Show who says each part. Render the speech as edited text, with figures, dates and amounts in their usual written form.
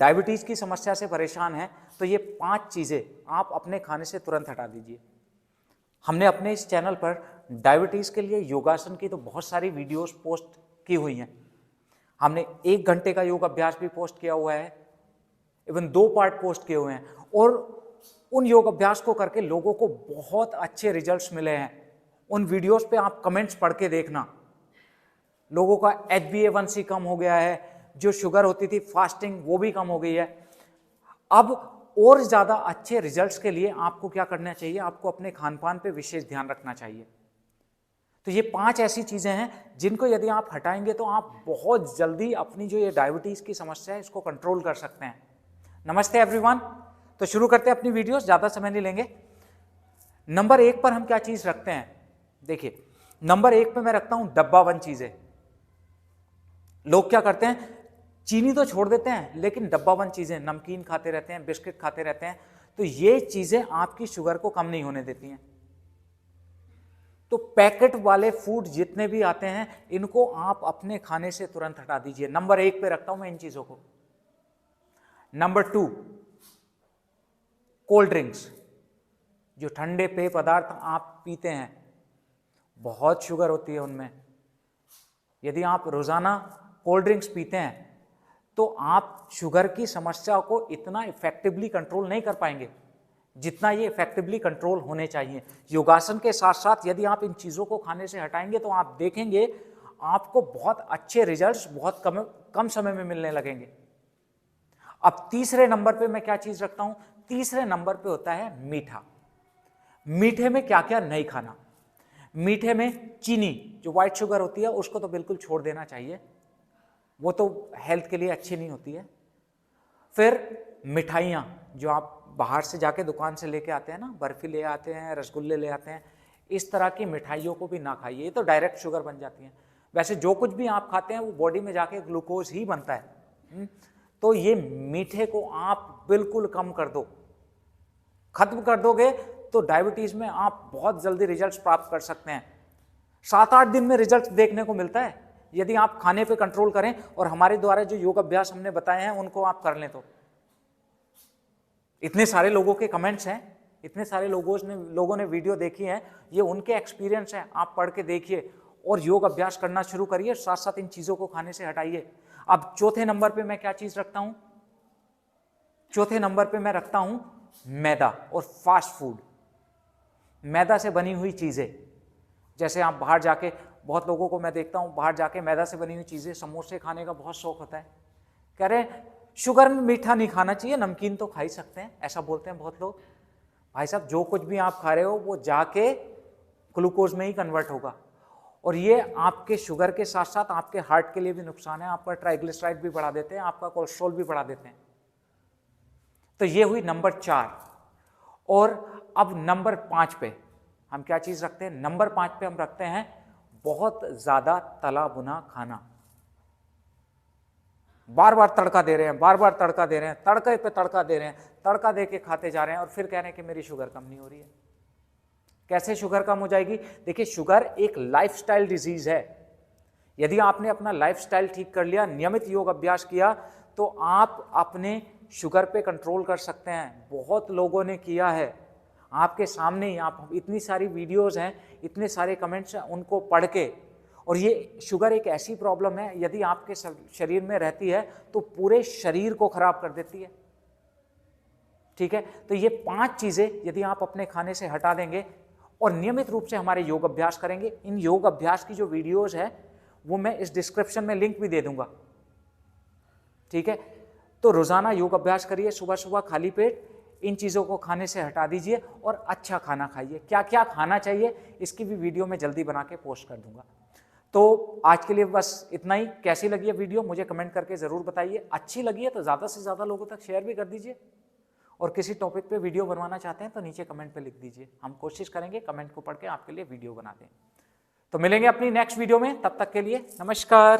Speaker 1: Diabetes की समस्या से परेशान हैं तो ये 5 चीज़ें आप अपने खाने से तुरंत हटा दीजिए। हमने अपने इस चैनल पर डायबिटीज़ के लिए योगासन की तो बहुत सारी वीडियोस पोस्ट की हुई हैं। हमने 1 घंटे का योग अभ्यास भी पोस्ट किया हुआ है, इवन 2 पार्ट पोस्ट किए हुए हैं, और उन योग अभ्यास को करके लोगों को बहुत अच्छे रिजल्ट्स मिले हैं। उन वीडियोस पे आप कमेंट्स पढ़ के देखना, लोगों का HbA1c कम हो गया है, जो शुगर होती थी फास्टिंग वो भी कम हो गई है। अब और ज़्यादा अच्छे रिजल्ट्स के लिए आपको क्या करना चाहिए, आपको अपने खान पान पे विशेष ध्यान रखना चाहिए। तो ये 5 ऐसी चीज़ें हैं जिनको यदि आप हटाएंगे तो आप बहुत जल्दी अपनी जो ये डायबिटीज़ की समस्या है इसको कंट्रोल कर सकते हैं। नमस्ते एवरीवन, तो शुरू करते हैं अपनी वीडियोस, ज़्यादा समय नहीं लेंगे। नंबर 1 पर हम क्या चीज़ रखते हैं, देखिए नंबर 1 पे मैं रखता हूँ डब्बा बंद चीज़ें। लोग क्या करते हैं, चीनी तो छोड़ देते हैं लेकिन डब्बा बंद चीज़ें, नमकीन खाते रहते हैं, बिस्किट खाते रहते हैं, तो ये चीज़ें आपकी शुगर को कम नहीं होने देती हैं। तो पैकेट वाले फूड जितने भी आते हैं इनको आप अपने खाने से तुरंत हटा दीजिए। नंबर 1 पे रखता हूं मैं इन चीज़ों को। नंबर 2, कोल्ड ड्रिंक्स, जो ठंडे पेय पदार्थ आप पीते हैं, बहुत शुगर होती है उनमें। यदि आप रोज़ाना कोल्ड ड्रिंक्स पीते हैं तो आप शुगर की समस्या को इतना इफेक्टिवली कंट्रोल नहीं कर पाएंगे जितना ये इफेक्टिवली कंट्रोल होने चाहिए। योगासन के साथ साथ यदि आप इन चीज़ों को खाने से हटाएंगे तो आप देखेंगे आपको बहुत अच्छे रिजल्ट्स बहुत कम समय में मिलने लगेंगे। अब तीसरे नंबर पे मैं क्या चीज़ रखता हूं, तीसरे नंबर पे होता है मीठा। मीठे में क्या क्या नहीं खाना। मीठे में चीनी, जो व्हाइट शुगर होती है, उसको तो बिल्कुल छोड़ देना चाहिए, वो तो हेल्थ के लिए अच्छी नहीं होती है। फिर मिठाइयाँ जो आप बाहर से जाके दुकान से लेके आते हैं ना, बर्फी ले आते हैं, रसगुल्ले ले आते हैं, इस तरह की मिठाइयों को भी ना खाइए, ये तो डायरेक्ट शुगर बन जाती हैं। वैसे जो कुछ भी आप खाते हैं वो बॉडी में जाके ग्लूकोज ही बनता है। तो ये मीठे को आप बिल्कुल कम कर दो, खत्म कर दोगे तो डायबिटीज़ में आप बहुत जल्दी रिजल्ट्स प्राप्त कर सकते हैं। 7-8 दिन में रिजल्ट देखने को मिलता है यदि आप खाने पे कंट्रोल करें और हमारे द्वारा जो योग अभ्यास हमने बताए हैं उनको आप कर लें तो। इतने सारे लोगों के कमेंट्स हैं, इतने सारे लोगों ने वीडियो देखी है, ये उनके एक्सपीरियंस है, आप पढ़ के देखिए और योग अभ्यास करना शुरू करिए, साथ साथ इन चीज़ों को खाने से हटाइए। अब चौथे नंबर पे मैं क्या चीज़ रखता हूँ, चौथे नंबर पे मैं रखता हूँ मैदा और फास्ट फूड। मैदा से बनी हुई चीज़ें, जैसे आप बाहर जाके, बहुत लोगों को मैं देखता हूँ बाहर जाके मैदा से बनी हुई चीज़ें, समोसे खाने का बहुत शौक होता है। कह रहे हैं शुगर में मीठा नहीं खाना चाहिए, नमकीन तो खा ही सकते हैं, ऐसा बोलते हैं बहुत लोग। भाई साहब, जो कुछ भी आप खा रहे हो वो जाके ग्लूकोज में ही कन्वर्ट होगा, और ये आपके शुगर के साथ साथ आपके हार्ट के लिए भी नुकसान है, आपका ट्राइग्लिसराइड भी बढ़ा देते हैं, आपका कोलेस्ट्रॉल भी बढ़ा देते हैं। तो ये हुई नंबर 4। और अब नंबर 5 पे हम क्या चीज़ रखते हैं, नंबर 5 पे हम रखते हैं बहुत ज़्यादा तला भुना खाना। बार बार तड़का दे रहे हैं, बार बार तड़का दे रहे हैं, तड़के पे तड़का दे रहे हैं, तड़का दे के खाते जा रहे हैं और फिर कह रहे हैं कि मेरी शुगर कम नहीं हो रही है। कैसे शुगर कम हो जाएगी? देखिए, शुगर एक लाइफस्टाइल डिजीज है। यदि आपने अपना लाइफस्टाइल ठीक कर लिया, नियमित योग अभ्यास किया, तो आप अपने शुगर पे कंट्रोल कर सकते हैं। बहुत लोगों ने किया है आपके सामने ही, आप इतनी सारी वीडियोस हैं, इतने सारे कमेंट्स हैं, उनको पढ़ के। और ये शुगर एक ऐसी प्रॉब्लम है, यदि आपके शरीर में रहती है तो पूरे शरीर को खराब कर देती है। ठीक है, तो ये 5 चीज़ें यदि आप अपने खाने से हटा देंगे और नियमित रूप से हमारे योग अभ्यास करेंगे, इन योग अभ्यास की जो वीडियोस है वो मैं इस डिस्क्रिप्शन में लिंक भी दे दूंगा। ठीक है, तो रोजाना योग अभ्यास करिए, सुबह सुबह खाली पेट इन चीज़ों को खाने से हटा दीजिए और अच्छा खाना खाइए। क्या क्या खाना चाहिए इसकी भी वीडियो मैं जल्दी बना के पोस्ट कर दूंगा। तो आज के लिए बस इतना ही। कैसी लगी है वीडियो मुझे कमेंट करके ज़रूर बताइए। अच्छी लगी है तो ज़्यादा से ज़्यादा लोगों तक शेयर भी कर दीजिए, और किसी टॉपिक पे वीडियो बनवाना चाहते हैं तो नीचे कमेंट पे लिख दीजिए, हम कोशिश करेंगे कमेंट को पढ़ के आपके लिए वीडियो बना दें। तो मिलेंगे अपनी नेक्स्ट वीडियो में, तब तक के लिए नमस्कार।